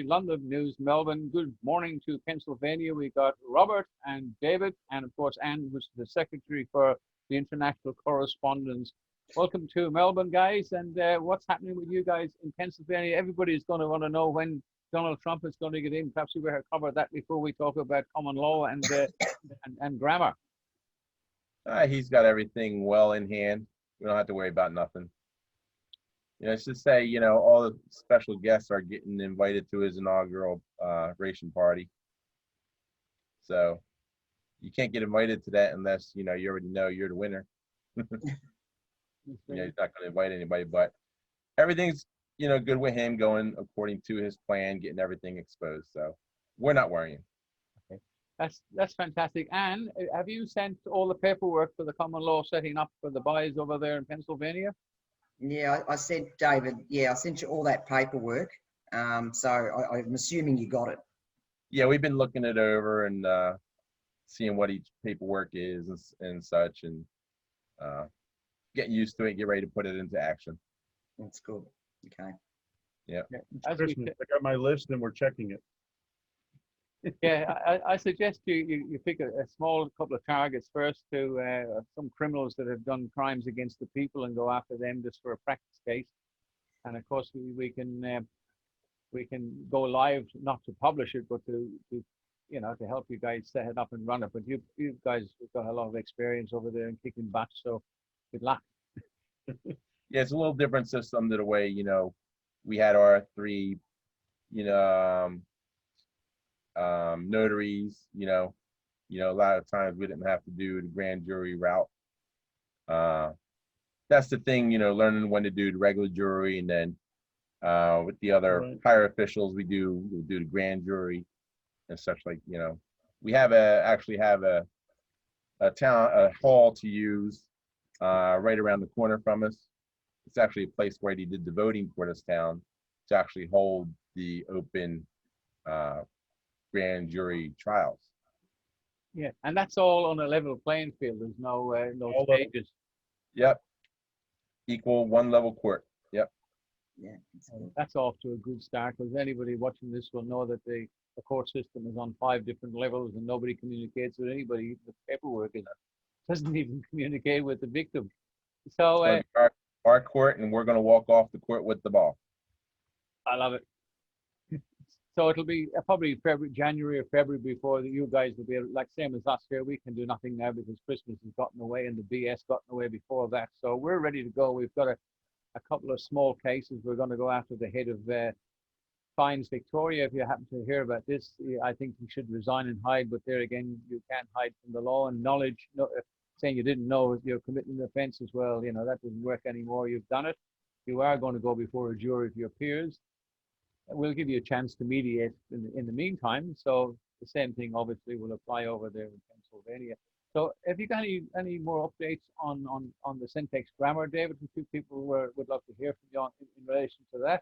Lundovenews Melbourne. Good morning to Pennsylvania. We got Robert and David, and of course Anne, who's the secretary for the international correspondence. Welcome to Melbourne, guys. And what's happening with you guys in Pennsylvania? Everybody's going to want to know when Donald Trump is going to get in. Perhaps we better cover that before we talk about common law and and grammar. He's got everything well in hand. We don't have to worry about nothing. It's just say, all the special guests are getting invited to his inaugural ration party. So you can't get invited to that unless, you already know you're the winner. He's not going to invite anybody, but everything's, good with him going according to his plan, getting everything exposed. So we're not worrying. Okay. That's fantastic. Anne, have you sent all the paperwork for the common law setting up for the buys over there in Pennsylvania? Yeah, I sent David. Yeah, I sent you all that paperwork. So I'm assuming you got it. Yeah, we've been looking it over and seeing what each paperwork is and such, and getting used to it, get ready to put it into action. That's good. Okay. Yeah. Christmas, I got my list and we're checking it. Yeah, I suggest you pick a small couple of targets first to some criminals that have done crimes against the people and go after them just for a practice case. And of course we can go live, not to publish it, but to help you guys set it up and run it. But you guys have got a lot of experience over there in kicking butt, so good luck. Yeah, it's a little different system to the way we had our three notaries, a lot of times we didn't have to do the grand jury route. That's the thing, learning when to do the regular jury, and then with the other higher officials, we'll do the grand jury and such. Like, we actually have a hall to use right around the corner from us. It's actually a place where they did the voting for this town to actually hold the open grand jury trials. Yeah, and that's all on a level playing field. There's no stages. Yep. Equal one level court. Yep. Yeah. That's off to a good start, because anybody watching this will know that the court system is on 5 different levels and nobody communicates with anybody. The paperwork doesn't even communicate with the victim. So our court, and we're going to walk off the court with the ball. I love it. So it'll be probably January or February before you guys will be able, like same as us here. We can do nothing now because Christmas has gotten away and the BS gotten away before that. So we're ready to go. We've got a couple of small cases. We're going to go after the head of Fines Victoria. If you happen to hear about this, I think you should resign and hide. But there again, you can't hide from the law, and knowledge. Saying you didn't know you're committing an offence as well. That doesn't work anymore. You've done it. You are going to go before a jury of your peers. We'll give you a chance to mediate in the meantime. So the same thing obviously will apply over there in Pennsylvania. So have you got any more updates on the syntax grammar, David? A few people would love to hear from you in relation to that.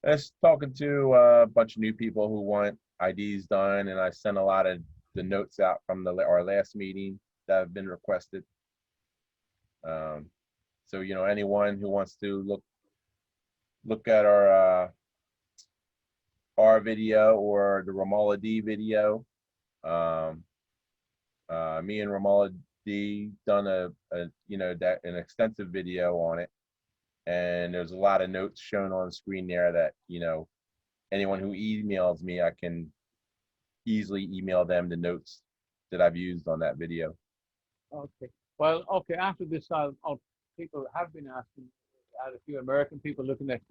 I was talking to a bunch of new people who want IDs done, and I sent a lot of the notes out from our last meeting that have been requested. So anyone who wants to look at our video or the Ramallah D video, me and Ramallah D done an extensive video on it, and there's a lot of notes shown on screen there that anyone who emails me, I can easily email them the notes that I've used on that video. Okay. Well, okay. After this, people have been asking. I had a few American people looking at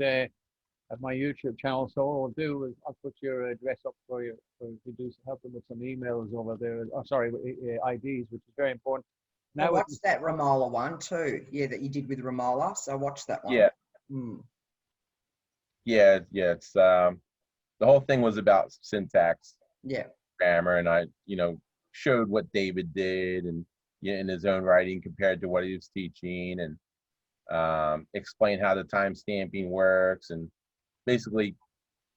my YouTube channel. So what I'll do is I'll put your address up for you to help them with some emails over there. Oh, sorry, IDs, which is very important. Now watch that Ramallah one too. Yeah, that you did with Ramallah. So watch that one. Yeah. Mm. Yeah. It's the whole thing was about syntax. Yeah. Grammar, and I showed what David did and in his own writing compared to what he was teaching, and explain how the time stamping works, and basically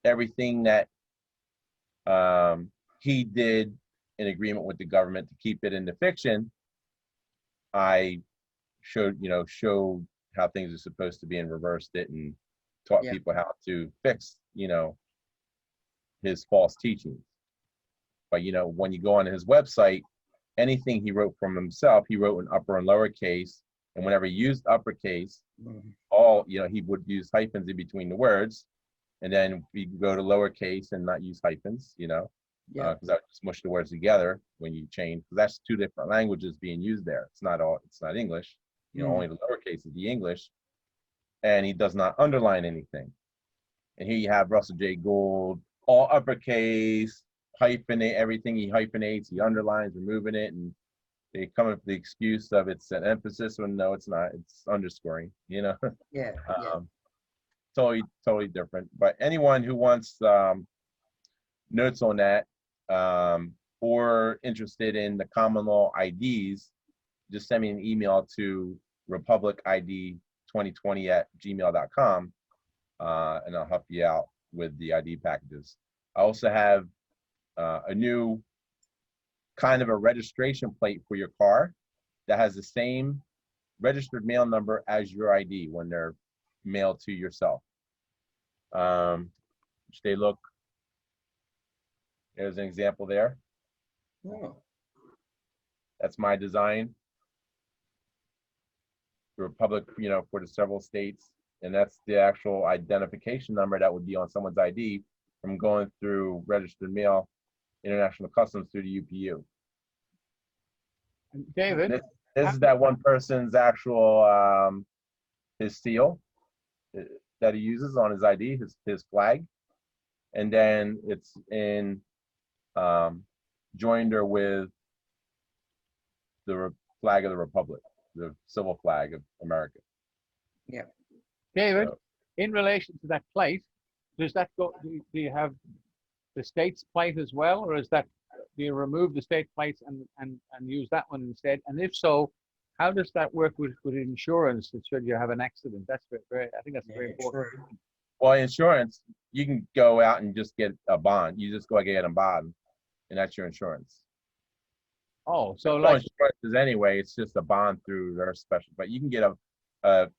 everything that he did in agreement with the government to keep it into fiction. I showed how things are supposed to be and reversed it and taught Yeah. people how to fix, his false teachings. But when you go on his website, anything he wrote from himself, he wrote in upper and lowercase, and whenever he used uppercase, he would use hyphens in between the words, and then we go to lowercase and not use hyphens, because Yeah. that just mush the words together when you change, because that's two different languages being used there. It's not English. Only the lowercase is the English, and he does not underline anything. And here you have Russell J. Gould, all uppercase, hyphenate everything. He hyphenates, he underlines, removing it, and they come up with the excuse of it's an emphasis when no, it's not. It's underscoring. Yeah. Yeah. Totally different. But anyone who wants notes on that or interested in the common law IDs, just send me an email to republicid2020@gmail.com, and I'll help you out with the ID packages. I also have a new kind of a registration plate for your car that has the same registered mail number as your ID when they're mailed to yourself. Which they look, there's an example there. Oh. That's my design. The Republic, for the several states, and that's the actual identification number that would be on someone's ID from going through registered mail, international customs through the UPU. David, This is that one person's actual his seal that he uses on his ID, his flag, and then it's in joinder with the flag of the Republic, the civil flag of America. Yeah. David, So, in relation to that plate, does that go? Do you have the state's plate as well, or do you remove the state plates and use that one instead? And if so, how does that work with insurance? Should you have an accident? That's very. I think that's very important. True. well, insurance, you can go out and just get a bond. You just go get a bond, and that's your insurance. Oh, so Well, like insurance is anyway, it's just a bond through their special, but you can get a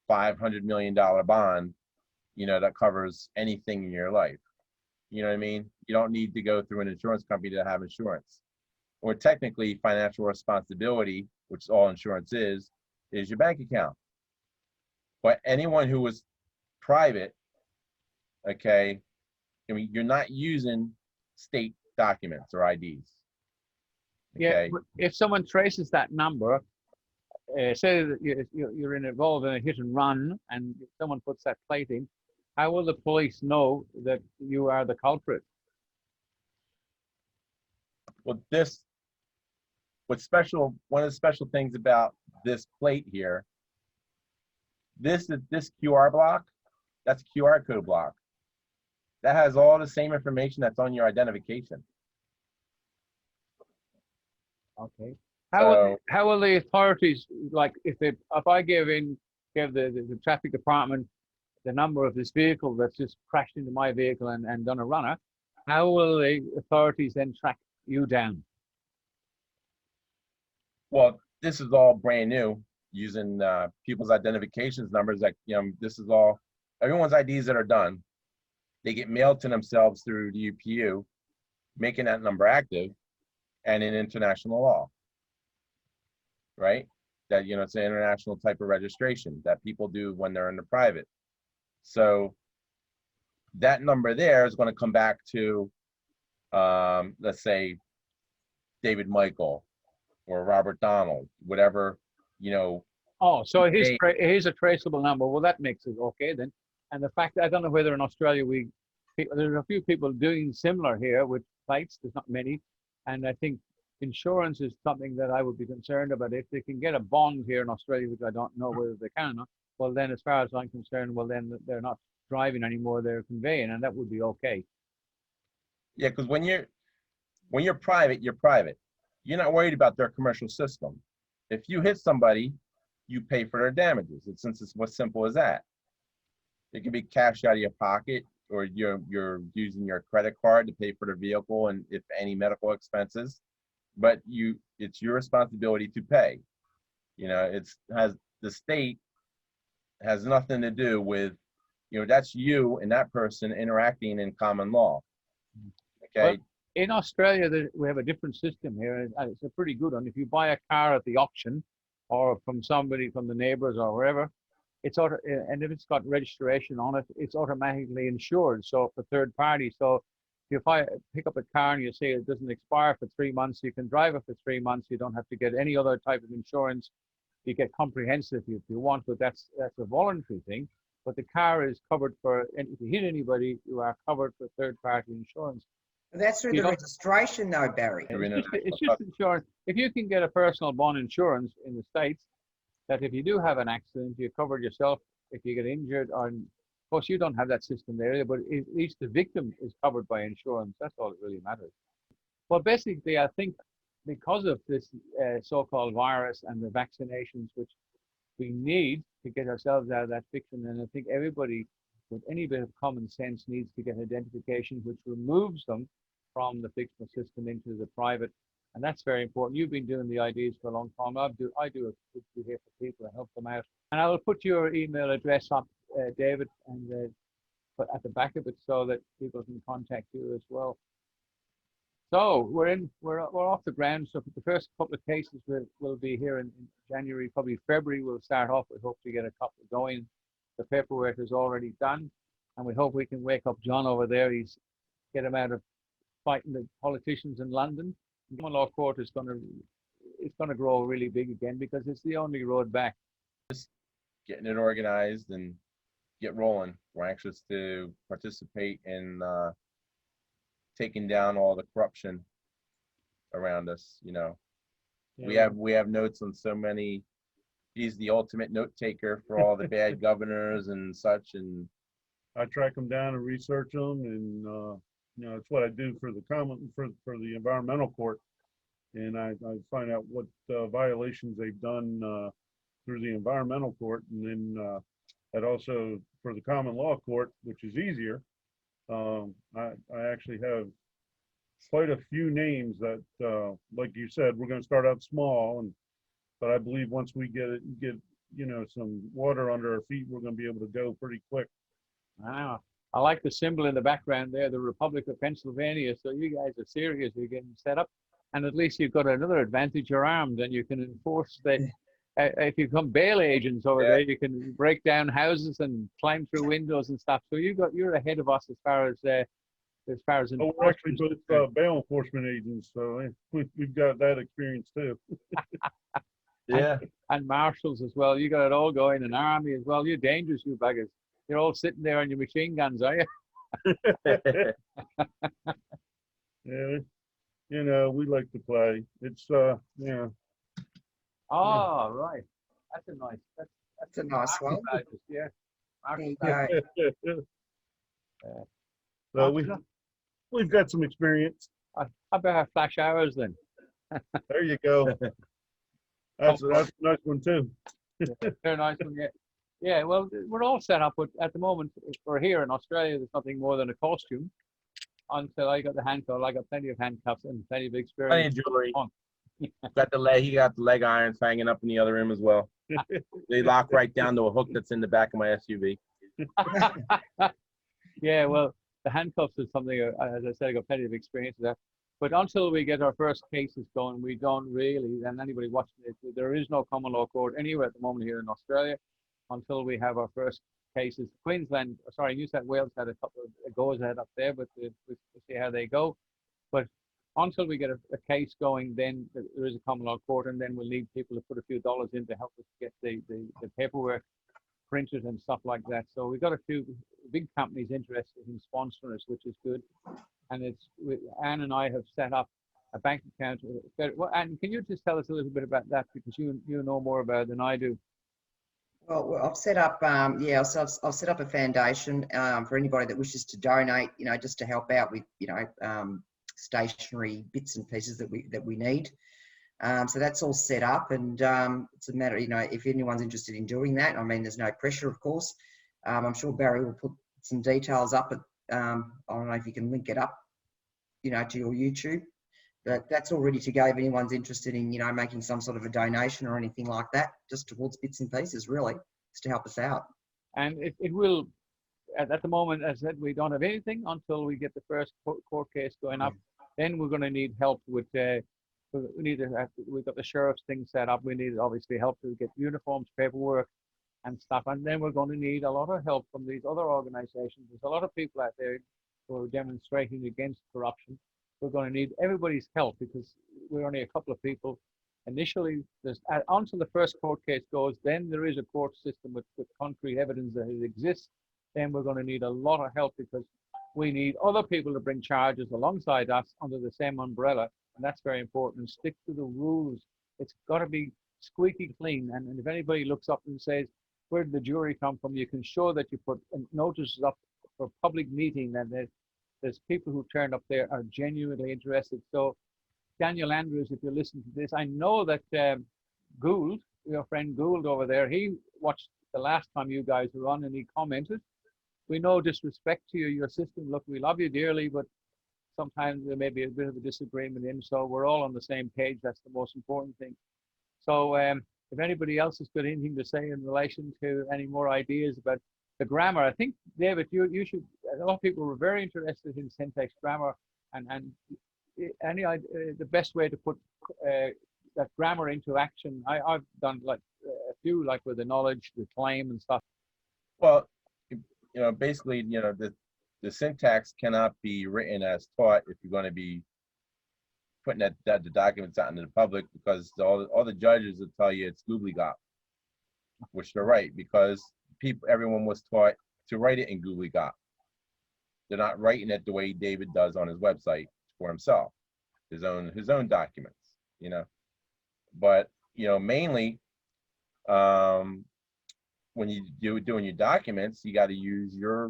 $500 million bond, that covers anything in your life. You know what I mean? You don't need to go through an insurance company to have insurance. Or technically, financial responsibility, which all insurance is your bank account. But anyone who was private, okay, you're not using state documents or IDs. yeah, Okay. but if someone traces that number, say that you're involved in a hit and run, and someone puts that plate in, how will the police know that you are the culprit? Well, one of the special things about this plate here, this QR block, that's a QR code block. That has all the same information that's on your identification. Okay. So, How will the authorities, like if I give the traffic department the number of this vehicle that's just crashed into my vehicle and done a runner, how will the authorities then track you down? well, this is all brand new using people's identifications numbers. Like, this is all everyone's IDs that are done. They get mailed to themselves through the UPU, making that number active, and in international law, right? That, it's an international type of registration that people do when they're in the private. So that number there is going to come back to, let's say, David Michael or Robert Donald, whatever, Oh, so Hey. here's a traceable number. Well, that makes it okay then. And the fact that I don't know whether in Australia there's a few people doing similar here with plates. There's not many, and I think insurance is something that I would be concerned about. If they can get a bond here in Australia, which I don't know whether they can or not, well then, as far as I'm concerned, well then they're not driving anymore; they're conveying, and that would be okay. Yeah, because when you're private, you're private. You're not worried about their commercial system. If you hit somebody, you pay for their damages. It's as simple as that. It can be cash out of your pocket, or you're using your credit card to pay for the vehicle and if any medical expenses. But it's your responsibility to pay. You know, the state has nothing to do with, you know, that's you and that person interacting in common law. Okay. Well, in Australia, we have a different system here, and it's a pretty good one. If you buy a car at the auction or from somebody, from the neighbors or wherever, and if it's got registration on it, it's automatically insured. So for third parties, so if I pick up a car and you say it doesn't expire for 3 months, you can drive it for 3 months. You don't have to get any other type of insurance. You get comprehensive if you want, but that's a voluntary thing. But the car is covered for, and if you hit anybody, you are covered for third-party insurance. But that's through the registration, though, Barry. It's just insurance. If you can get a personal bond insurance in the States, that if you do have an accident, you're covered yourself. If you get injured, of course, you don't have that system there, but at least the victim is covered by insurance. That's all that really matters. Well, basically, I think because of this so-called virus and the vaccinations, which we need to get ourselves out of that fiction, and I think everybody with any bit of common sense needs to get identification, which removes them from the fictional system into the private, and that's very important. You've been doing the IDs for a long time. I do a good here for people and help them out. And I will put your email address up, David, and put at the back of it so that people can contact you as well. So we're off the ground. So for the first couple of cases will be here in January, probably February. We'll start off. We hope to get a couple going. The paperwork is already done, and we hope we can wake up John over there. Get him out of fighting the politicians in London. The common law court is going to grow really big again because it's the only road back. Just getting it organized and get rolling. We're anxious to participate in taking down all the corruption around us. You know, yeah. we have notes on so many. He's the ultimate note taker for all the bad governors and such. And I track them down and research them, and you know, it's what I do for the for the environmental court, and I find out what violations they've done through the environmental court, and then that also for the common law court, which is easier. I actually have quite a few names that, like you said, we're going to start out small, but I believe once we get you know, some water under our feet, we're going to be able to go pretty quick. Wow. I like the symbol in the background there, the Republic of Pennsylvania. So you guys are serious. You're getting set up, and at least you've got another advantage. You're armed, and you can enforce that. If you become bail agents over there, you can break down houses and climb through windows and stuff. So you're ahead of us as far as we're actually both bail enforcement agents, so we've got that experience too. Yeah, and marshals as well. You got it all going, an army as well. You're dangerous, you buggers. You're all sitting there on your machine guns, are you? Yeah, you know, we like to play. It's yeah. Oh, right. That's a nice one. Yeah. There you go. So we've got some experience. I better have flash hours then. There you go. That's a nice one too. Very nice one, yeah. Yeah, well, we're all set up, but at the moment, we're here in Australia, there's nothing more than a costume. Until I got the handcuffs, I got plenty of handcuffs and plenty of experience. Plenty of jewelry. He got the leg irons hanging up in the other room as well. They lock right down to a hook that's in the back of my SUV. Yeah, well, the handcuffs is something, as I said, I got plenty of experience with that. But until we get our first cases going, we don't really, and anybody watching it, there is no common law court anywhere at the moment here in Australia until we have our first cases. New South Wales had a couple of goes ahead up there, but we'll see how they go. But until we get a case going, then there is a common law court, and then we'll need people to put a few dollars in to help us get the paperwork printed and stuff like that. So we've got a few big companies interested in sponsoring us, which is good. And Anne and I have set up a bank account. Well, Anne, can you just tell us a little bit about that, because you know more about it than I do. Well, I've set up, I've set up a foundation for anybody that wishes to donate, you know, just to help out with, you know, stationery bits and pieces that we need. So that's all set up, and it's a matter, you know, if anyone's interested in doing that. I mean, there's no pressure, of course. I'm sure Barry will put some details up. I don't know if you can link it up, you know, to your YouTube. that's all ready to go if anyone's interested in, making some sort of a donation or anything like that, just towards bits and pieces, really, just to help us out. And it will, at the moment, as I said, we don't have anything until we get the first court case going up. Then we're going to need help with, we've got the sheriff's thing set up. We need obviously help to get uniforms, paperwork and stuff. And then we're going to need a lot of help from these other organizations. There's a lot of people out there who are demonstrating against corruption. We're going to need everybody's help because we're only a couple of people. Initially, until the first court case goes, then there is a court system with concrete evidence that it exists. Then we're going to need a lot of help because we need other people to bring charges alongside us under the same umbrella. And that's very important. And stick to the rules. It's got to be squeaky clean. And if anybody looks up and says, where did the jury come from? You can show that you put notices up for public meeting and there's people who turned up there are genuinely interested. So Daniel Andrews, if you listen to this, I know that Gould, your friend Gould over there, he watched the last time you guys were on and he commented, we know disrespect to you, your system, look, we love you dearly, but sometimes there may be a bit of a disagreement in, so we're all on the same page. That's the most important thing. So if anybody else has got anything to say in relation to any more ideas about the grammar, I think, David, you should, a lot of people were very interested in syntax grammar and the best way to put that grammar into action. I've done like a few, like with the knowledge, the claim and stuff. Well, basically, the syntax cannot be written as taught if you're going to be putting the documents out into the public, because all the judges will tell you it's gobbledygook, which they're right, because everyone was taught to write it in gobbledygook. They're not writing it the way David does on his website for himself, his own documents, But mainly, when you're doing your documents, you got to use your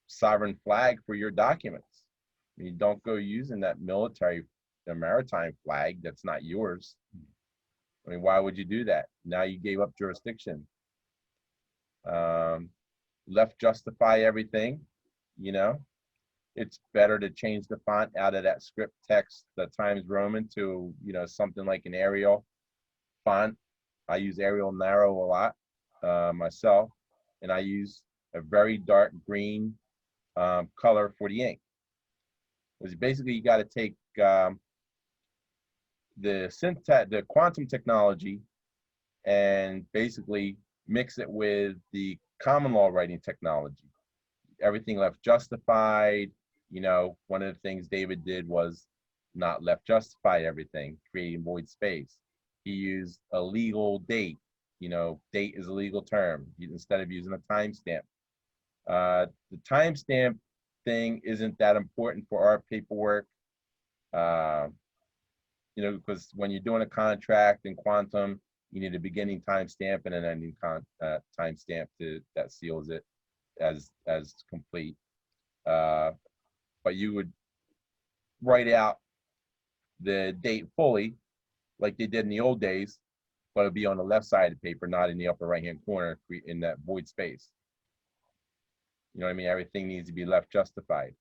sovereign flag for your documents. I mean, you don't go using that military, the maritime flag that's not yours. I mean, why would you do that? Now you gave up jurisdiction. Left justify everything, It's better to change the font out of that script text, the Times Roman, to, something like an Arial font. I use Arial Narrow a lot myself, and I use a very dark green color for the ink. Because basically you got to take the quantum technology and basically mix it with the common law writing technology. Everything left justified. One of the things David did was not left justify everything, creating void space. He used a legal date. Date is a legal term instead of using a timestamp. The timestamp thing isn't that important for our paperwork. Because when you're doing a contract in quantum, you need a beginning timestamp and an ending timestamp that seals it as complete. But you would write out the date fully, like they did in the old days, but it'd be on the left side of the paper, not in the upper right-hand corner in that void space. You know what I mean? Everything needs to be left justified.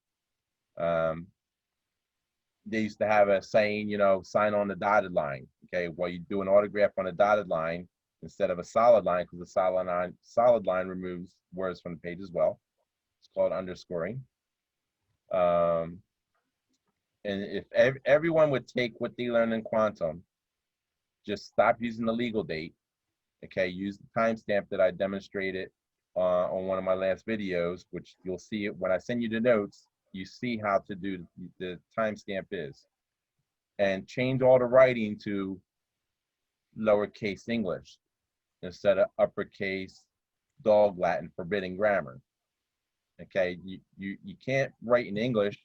They used to have a saying, sign on the dotted line. Okay, well, you do an autograph on a dotted line instead of a solid line, because the solid line removes words from the page as well. It's called underscoring. And if everyone would take what they learned in quantum, just stop using the legal date. Okay, use the timestamp that I demonstrated on one of my last videos, which you'll see it when I send you the notes. You see how to do the timestamp is, and change all the writing to lowercase English instead of uppercase dog Latin, forbidding grammar. Okay, you can't write in English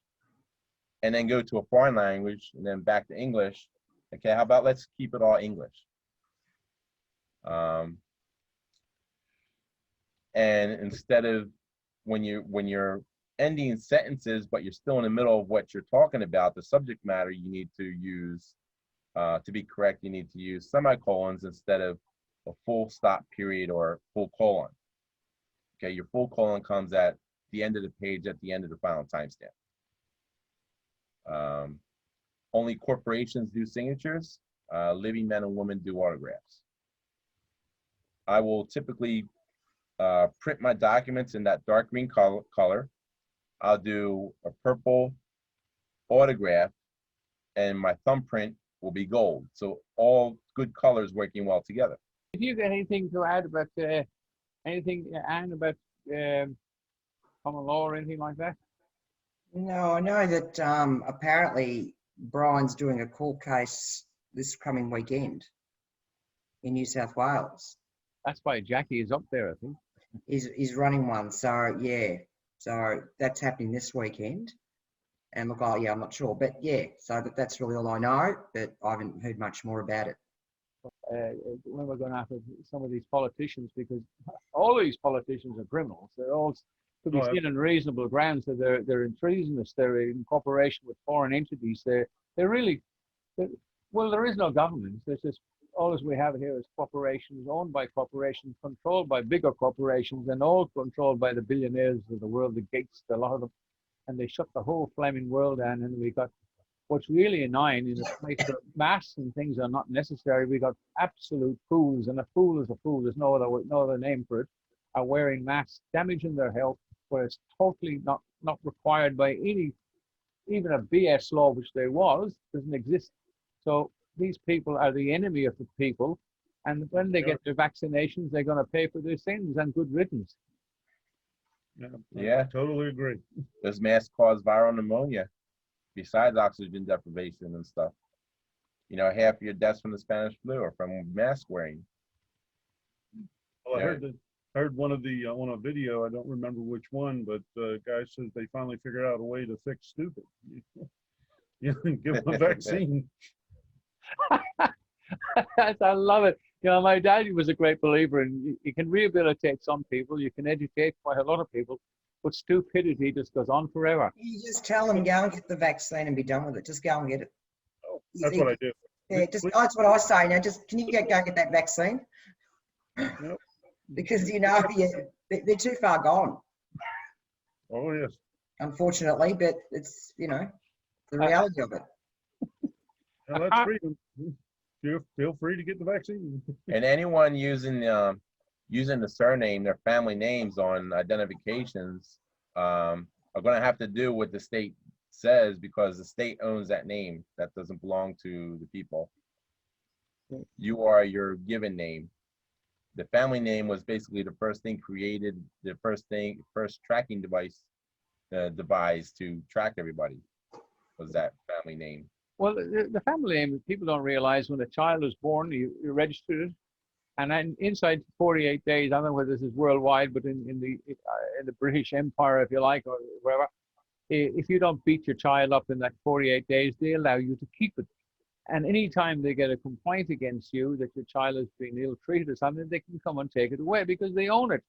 and then go to a foreign language and then back to English. Okay, how about let's keep it all English? And instead of when you're ending sentences, but you're still in the middle of what you're talking about, the subject matter, you need to use, to be correct, you need to use semicolons instead of a full stop period or full colon. Okay, your full colon comes at the end of the page, at the end of the final timestamp. only corporations do signatures. Living men and women do autographs. I will typically print my documents in that dark green color. I'll do a purple autograph, and my thumbprint will be gold. So all good colors working well together. Did you get anything to add about anything, Anne, about common law or anything like that? No, I know that apparently Brian's doing a court case this coming weekend in New South Wales. That's why Jackie is up there, I think. He's running one, so yeah. So that's happening this weekend. And look, yeah, I'm not sure, but yeah. So that's really all I know. But I haven't heard much more about it. When we're going after some of these politicians, because all of these politicians are criminals. They're all to be seen on reasonable grounds that they're treasonous. They're in cooperation with foreign entities. They're really well. There is no government. There's just all we have here is corporations owned by corporations, controlled by bigger corporations, and all controlled by the billionaires of the world, the Gates, a lot of them, and they shut the whole flaming world down. And we got what's really annoying is a place where masks and things are not necessary. We got absolute fools, and a fool is a fool. There's no other name for it. Are wearing masks, damaging their health, where it's totally not required by even a BS law, which there doesn't exist. So these people are the enemy of the people, and when they get their vaccinations, they're going to pay for their sins, and good riddance. Yeah, totally agree. Those masks cause viral pneumonia, besides oxygen deprivation and stuff. You know, half of your deaths from the Spanish flu are from mask wearing. Well, I heard one of the on a video. I don't remember which one, but the guy says they finally figured out a way to fix stupid. You give them a vaccine. I love it. You know, my dad was a great believer in you can rehabilitate some people, you can educate quite a lot of people, but stupidity just goes on forever. You just tell them, go and get the vaccine and be done with it. Just go and get it. Oh, that's what I do. Yeah, that's what I say. Now, just can you go and get that vaccine? Yep. Because they're too far gone. Oh yes. Unfortunately, but it's the reality of it. Well, that's freedom. Feel free to get the vaccine. And anyone using the surname, their family names on identifications, are going to have to do what the state says, because the state owns that name. That doesn't belong to the people. You are your given name. The family name was basically the first thing created, the first tracking device devised to track everybody, was that family name. Well, the family name, people don't realize when a child is born, you register it, and then inside 48 days, I don't know whether this is worldwide, but in the British Empire, if you like, or wherever, if you don't beat your child up in that 48 days, they allow you to keep it. And anytime they get a complaint against you that your child has been ill-treated or something, they can come and take it away because they own it.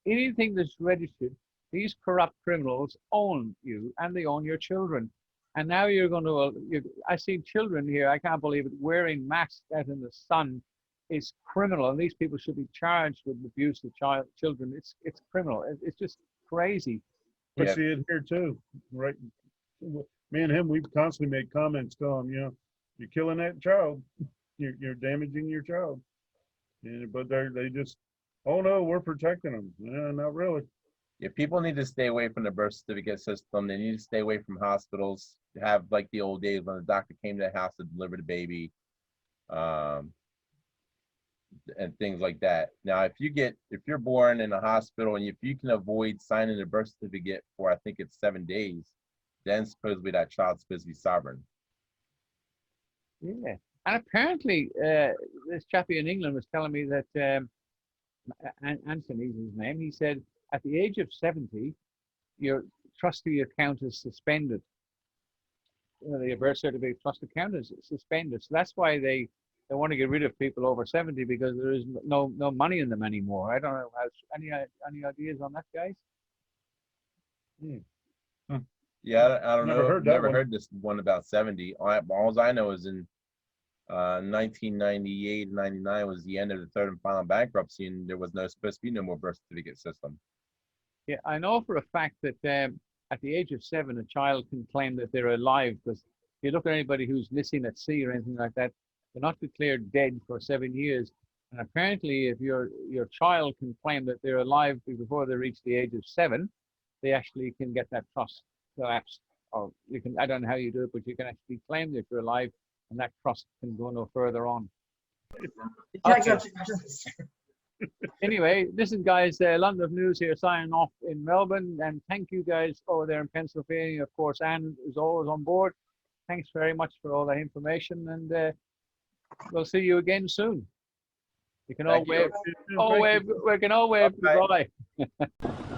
Anything that's registered, these corrupt criminals own you, and they own your children. And now you're going to, I see children here, I can't believe it, wearing masks out in the sun is criminal. And these people should be charged with abuse of children. It's criminal. It's just crazy. We see it here too, right? Me and him, we've constantly made comments to him, you're killing that child. You're damaging your child. But they just, oh no, we're protecting them. Yeah, not really. Yeah, people need to stay away from the birth certificate system. They need to stay away from hospitals. Have like the old days when the doctor came to the house to deliver the baby, and things like that. Now, if you're born in a hospital and if you can avoid signing the birth certificate for, I think it's 7 days, then supposedly that child's supposed to be sovereign. Yeah, and apparently this chappie in England was telling me that Anthony's his name. He said at the age of 70, your trustee account is suspended. The birth certificate trust account is suspended. So that's why they want to get rid of people over 70, because there is no money in them anymore. I don't know. Any ideas on that, guys? Yeah, I don't know. Never one. heard this one about 70. All I know is in 1998, 99 was the end of the third and final bankruptcy, and there was supposed to be no more birth certificate system. Yeah, I know for a fact that at the age of 7, a child can claim that they're alive because you look at anybody who's missing at sea or anything like that, they're not declared dead for 7 years. And apparently, if your child can claim that they're alive before they reach the age of 7, they actually can get that trust collapsed. Or you can, I don't know how you do it, but you can actually claim that you're alive, and that trust can go no further on. Okay. Anyway, this is guys, Lundovenews here signing off in Melbourne, and thank you guys over there in Pennsylvania. Of course, Anne is always on board. Thanks very much for all that information, and we'll see you again soon. You can all Thank you. wave. We can all wave Bye. goodbye.